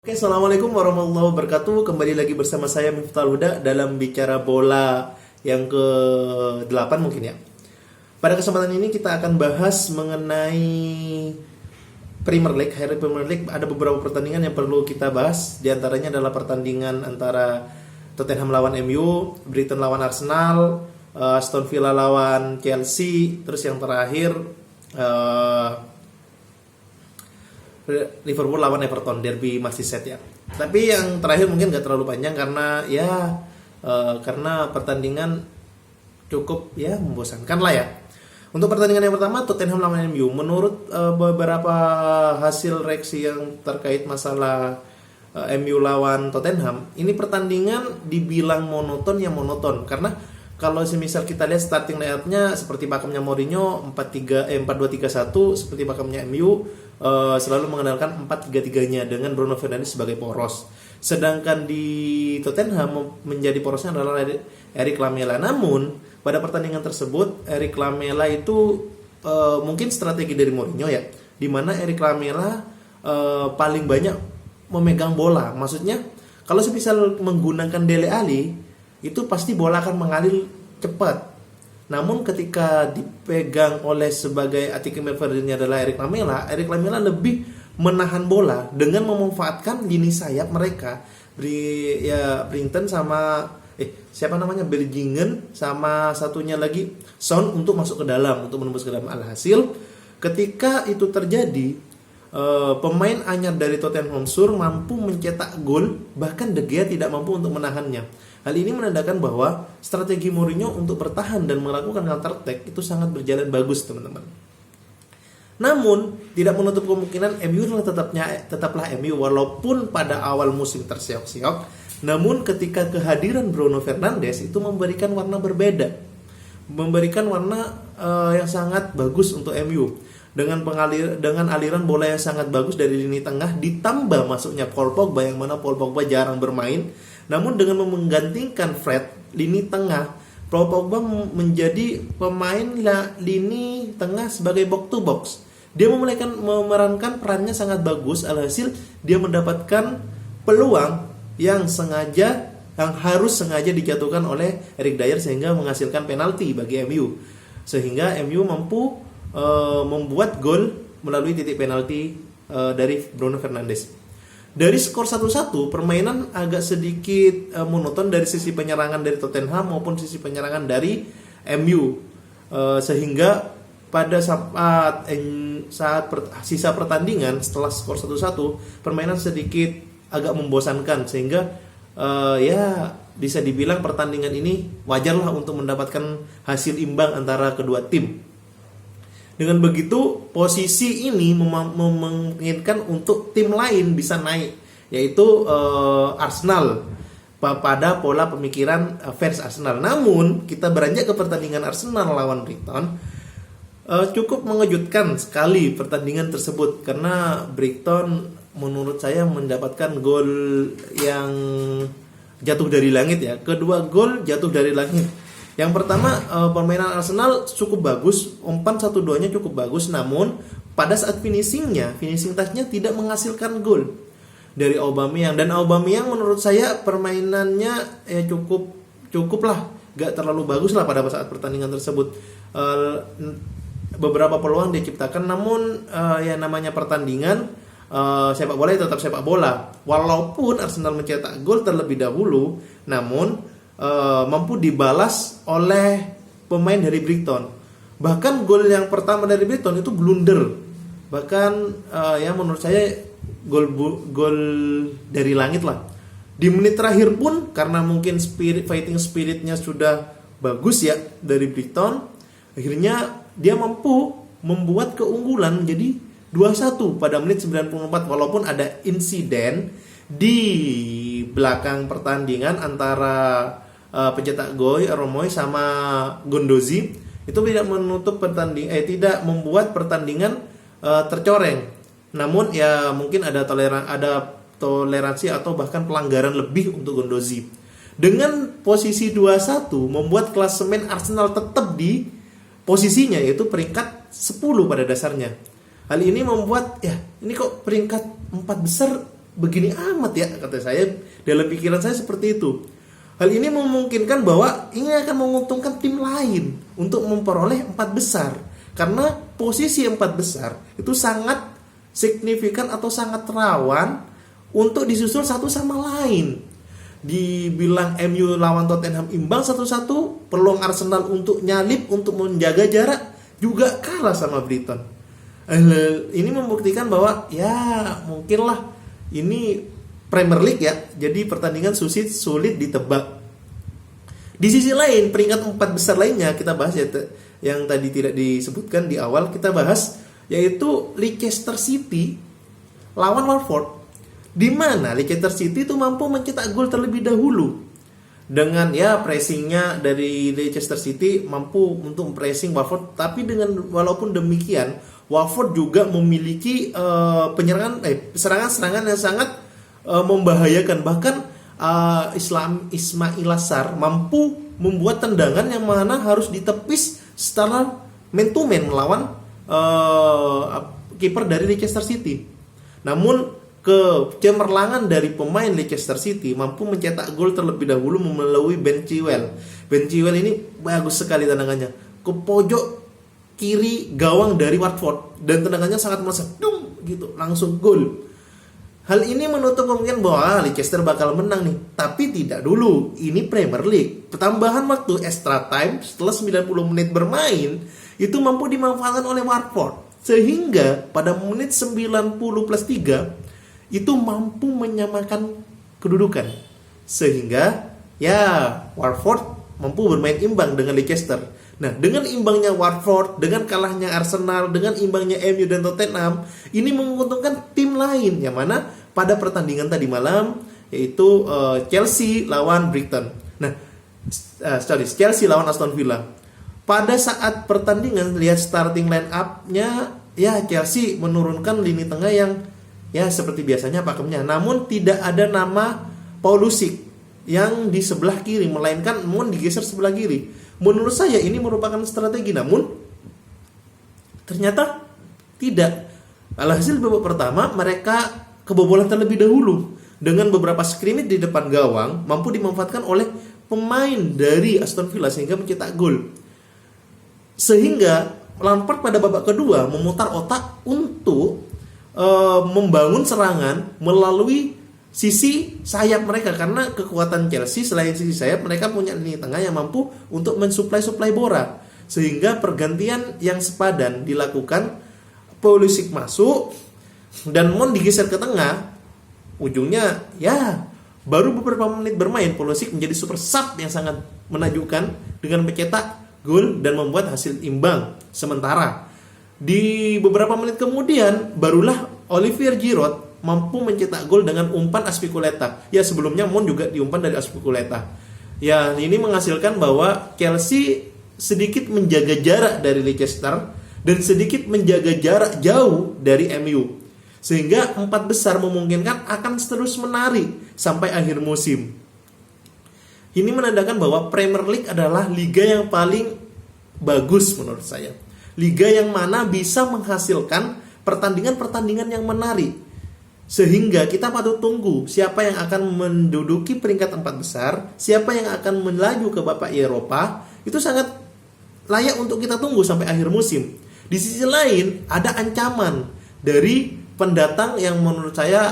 Oke, assalamualaikum warahmatullahi wabarakatuh. Kembali lagi bersama saya Miftahul Huda dalam bicara bola yang ke-8 mungkin ya. Pada kesempatan ini kita akan bahas mengenai Premier League, hari Premier League. Ada beberapa pertandingan yang perlu kita bahas. Di antaranya adalah pertandingan antara Tottenham lawan MU, Brighton lawan Arsenal, Aston Villa lawan Chelsea, terus yang terakhir Liverpool lawan Everton, derby Merseyside ya. Tapi yang terakhir mungkin gak terlalu panjang karena karena pertandingan cukup membosankan lah ya. Untuk pertandingan yang pertama Tottenham lawan MU, menurut beberapa hasil reaksi yang terkait masalah MU lawan Tottenham, ini pertandingan dibilang monoton karena kalau semisal kita lihat starting line-up-nya seperti pakemnya Mourinho 4-2-3-1, seperti pakemnya MU selalu mengandalkan 4-3-3-nya dengan Bruno Fernandes sebagai poros. Sedangkan di Tottenham menjadi porosnya adalah Eric Lamela. Namun pada pertandingan tersebut Eric Lamela itu mungkin strategi dari Mourinho ya, di mana Eric Lamela paling banyak memegang bola. Maksudnya kalau semisal menggunakan Dele Alli itu pasti bola akan mengalir cepat. Namun ketika dipegang oleh sebagai attacking midfielder-nya adalah Eric Lamela lebih menahan bola dengan memanfaatkan lini sayap mereka. Brinton sama Bergingen sama satunya lagi Son untuk masuk ke dalam, untuk menembus ke dalam. Alhasil ketika itu terjadi, pemain anyar dari Tottenham Hotspur mampu mencetak gol, bahkan De Gea tidak mampu untuk menahannya. Hal ini menandakan bahwa strategi Mourinho untuk bertahan dan melakukan counter attack itu sangat berjalan bagus, teman-teman. Namun, tidak menutup kemungkinan MU tetaplah MU walaupun pada awal musim terseok-seok. Namun ketika kehadiran Bruno Fernandes itu memberikan warna berbeda. Memberikan warna yang sangat bagus untuk MU. Dengan aliran bola yang sangat bagus dari lini tengah, ditambah masuknya Paul Pogba, yang mana Paul Pogba jarang bermain. Namun dengan menggantikan Fred lini tengah, Paul Pogba menjadi pemain lini tengah sebagai box to box. Dia memerankan perannya sangat bagus. Alhasil dia mendapatkan peluang yang harus sengaja dijatuhkan oleh Eric Dier sehingga menghasilkan penalti bagi MU. Sehingga MU mampu membuat gol melalui titik penalti dari Bruno Fernandes. Dari skor 1-1, permainan agak sedikit monoton dari sisi penyerangan dari Tottenham maupun sisi penyerangan dari MU. Sehingga pada saat sisa pertandingan setelah skor 1-1, permainan sedikit agak membosankan sehingga bisa dibilang pertandingan ini wajarlah untuk mendapatkan hasil imbang antara kedua tim. Dengan begitu, posisi ini memungkinkan untuk tim lain bisa naik, yaitu Arsenal pada pola pemikiran fans Arsenal. Namun, kita beranjak ke pertandingan Arsenal lawan Brighton. Cukup mengejutkan sekali pertandingan tersebut karena Brighton menurut saya mendapatkan gol yang jatuh dari langit ya. Kedua gol jatuh dari langit. Yang pertama, permainan Arsenal cukup bagus, umpan 1-2-nya cukup bagus, namun pada saat finishing touch-nya tidak menghasilkan gol dari Aubameyang. Dan Aubameyang menurut saya permainannya cukup lah, gak terlalu bagus lah pada saat pertandingan tersebut. Beberapa peluang dia ciptakan, namun yang namanya pertandingan, sepak bola tetap sepak bola. Walaupun Arsenal mencetak gol terlebih dahulu, namun mampu dibalas oleh pemain dari Brighton. Bahkan gol yang pertama dari Brighton itu blunder. Bahkan menurut saya gol dari langit lah. Di menit terakhir pun karena mungkin fighting spiritnya sudah bagus ya dari Brighton, akhirnya dia mampu membuat keunggulan menjadi 2-1 pada menit 94, walaupun ada insiden di belakang pertandingan antara pencetak gol Romoy sama Gondozi. Itu tidak tidak membuat pertandingan tercoreng. Namun ya mungkin ada toleransi atau bahkan pelanggaran lebih untuk Gondozi. Dengan posisi 2-1 membuat klasemen Arsenal tetap di posisinya, yaitu peringkat 10 pada dasarnya. Hal ini membuat ini kok peringkat 4 besar begini amat ya, kata saya. Dalam pikiran saya seperti itu. Hal ini memungkinkan bahwa ini akan menguntungkan tim lain untuk memperoleh 4 besar. Karena posisi 4 besar itu sangat signifikan atau sangat rawan untuk disusul satu sama lain. Dibilang MU lawan Tottenham imbang 1-1, peluang Arsenal untuk nyalip, untuk menjaga jarak juga kalah sama Brighton. Ini membuktikan bahwa ya mungkinlah ini Premier League ya, jadi pertandingan sulit ditebak. Di sisi lain, peringkat 4 besar lainnya kita bahas ya, yang tadi tidak disebutkan di awal kita bahas, yaitu Leicester City lawan Watford, di mana Leicester City itu mampu mencetak gol terlebih dahulu dengan ya pressingnya dari Leicester City, mampu untuk pressing Watford. Tapi walaupun demikian, Watford juga memiliki serangan-serangan yang sangat membahayakan. Bahkan Ismail Assar mampu membuat tendangan yang mana harus ditepis secara man to man melawan kiper dari Leicester City. Namun kecemerlangan dari pemain Leicester City mampu mencetak gol terlebih dahulu melalui Ben Chilwell. Ben Chilwell ini bagus sekali tendangannya ke pojok kiri gawang dari Watford, dan tendangannya sangat melesat, gitu, langsung gol. Hal ini menutup kemungkinan bahwa Leicester bakal menang nih. Tapi tidak dulu, ini Premier League. Pertambahan waktu extra time setelah 90 menit bermain itu mampu dimanfaatkan oleh Watford, sehingga pada menit 90+3 itu mampu menyamakan kedudukan. Sehingga ya Watford mampu bermain imbang dengan Leicester. Nah, dengan imbangnya Watford, dengan kalahnya Arsenal, dengan imbangnya MU dan Tottenham, ini menguntungkan tim lain, yang mana pada pertandingan tadi malam, yaitu Chelsea lawan Brighton. Nah, Chelsea lawan Aston Villa. Pada saat pertandingan, lihat starting line up-nya, ya Chelsea menurunkan lini tengah yang ya seperti biasanya pakemnya. Namun tidak ada nama Pulisic yang di sebelah kiri, melainkan digeser sebelah kiri. Menurut saya ini merupakan strategi, namun ternyata tidak. Alhasil babak pertama mereka kebobolan terlebih dahulu dengan beberapa skrimmage di depan gawang mampu dimanfaatkan oleh pemain dari Aston Villa sehingga mencetak gol. Sehingga Lampard pada babak kedua memutar otak untuk membangun serangan melalui sisi sayap mereka, karena kekuatan Chelsea selain sisi sayap, mereka punya lini tengah yang mampu untuk mensuplai bola. Sehingga pergantian yang sepadan dilakukan, Pulisic masuk dan digeser ke tengah. Ujungnya ya baru beberapa menit bermain Pulisic menjadi super sub yang sangat menakjubkan dengan mencetak gol dan membuat hasil imbang sementara. Di beberapa menit kemudian barulah Olivier Giroud mampu mencetak gol dengan umpan Azpilicueta. Ya, sebelumnya juga diumpan dari Azpilicueta. Ya, ini menghasilkan bahwa Chelsea sedikit menjaga jarak dari Leicester dan sedikit menjaga jarak jauh dari MU. Sehingga 4 besar memungkinkan akan terus menari sampai akhir musim. Ini menandakan bahwa Premier League adalah liga yang paling bagus menurut saya. Liga yang mana bisa menghasilkan pertandingan-pertandingan yang menarik. Sehingga kita patut tunggu siapa yang akan menduduki peringkat 4 besar, siapa yang akan melaju ke babak Eropa. Itu sangat layak untuk kita tunggu sampai akhir musim. Di sisi lain ada ancaman dari pendatang yang menurut saya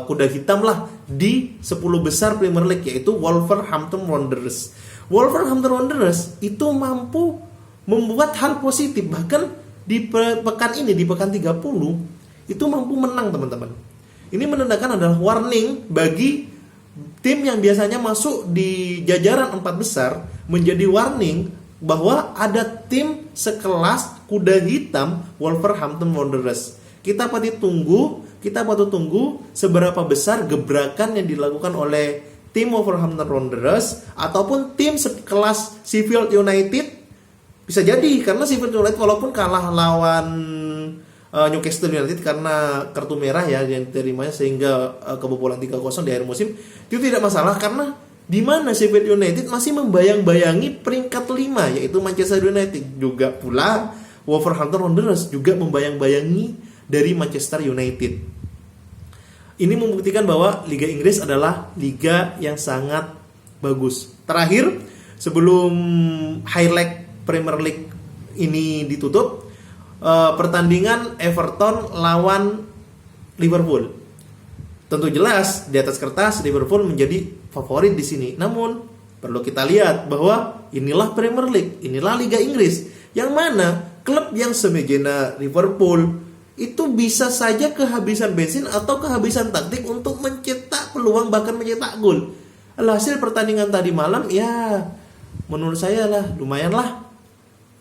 kuda hitam lah di 10 besar Premier League, yaitu Wolverhampton Wanderers. Wolverhampton Wanderers itu mampu membuat hal positif, bahkan di pekan ini, di pekan 30 itu mampu menang, teman-teman. Ini menandakan adalah warning bagi tim yang biasanya masuk di jajaran 4 besar, menjadi warning bahwa ada tim sekelas kuda hitam Wolverhampton Wanderers. Kita patut tunggu seberapa besar gebrakan yang dilakukan oleh tim Wolverhampton Wanderers ataupun tim sekelas Sheffield United. Bisa jadi karena Sheffield United walaupun kalah lawan Newcastle United karena kartu merah ya yang diterimanya sehingga kebobolan 3-0 di akhir musim, itu tidak masalah karena di mana Sheffield United masih membayang-bayangi peringkat 5 yaitu Manchester United. Juga pula Wolverhampton Wanderers juga membayang-bayangi dari Manchester United. Ini membuktikan bahwa Liga Inggris adalah liga yang sangat bagus. Terakhir, sebelum highlight Premier League ini ditutup, pertandingan Everton lawan Liverpool. Tentu jelas di atas kertas Liverpool menjadi favorit di sini. Namun perlu kita lihat bahwa inilah Premier League, inilah Liga Inggris, yang mana klub yang semejana Liverpool itu bisa saja kehabisan bensin atau kehabisan taktik untuk mencetak peluang, bahkan mencetak gol. Hasil pertandingan tadi malam ya menurut saya lah lumayan lah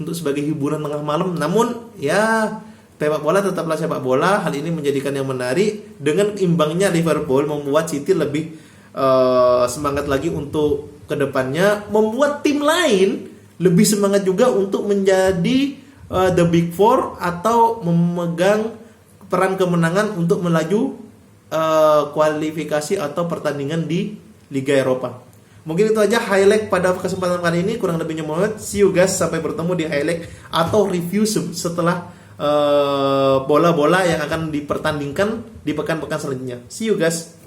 untuk sebagai hiburan tengah malam. Namun ya sepak bola tetaplah sepak bola. Hal ini menjadikan yang menarik. Dengan imbangnya Liverpool membuat City lebih semangat lagi untuk kedepannya, membuat tim lain lebih semangat juga untuk menjadi the big four atau memegang peran kemenangan untuk melaju kualifikasi atau pertandingan di Liga Eropa. Mungkin itu aja highlight pada kesempatan kali ini, kurang lebihnya Muhammad. See you guys, sampai bertemu di highlight atau review setelah bola-bola yang akan dipertandingkan di pekan-pekan selanjutnya. See you guys.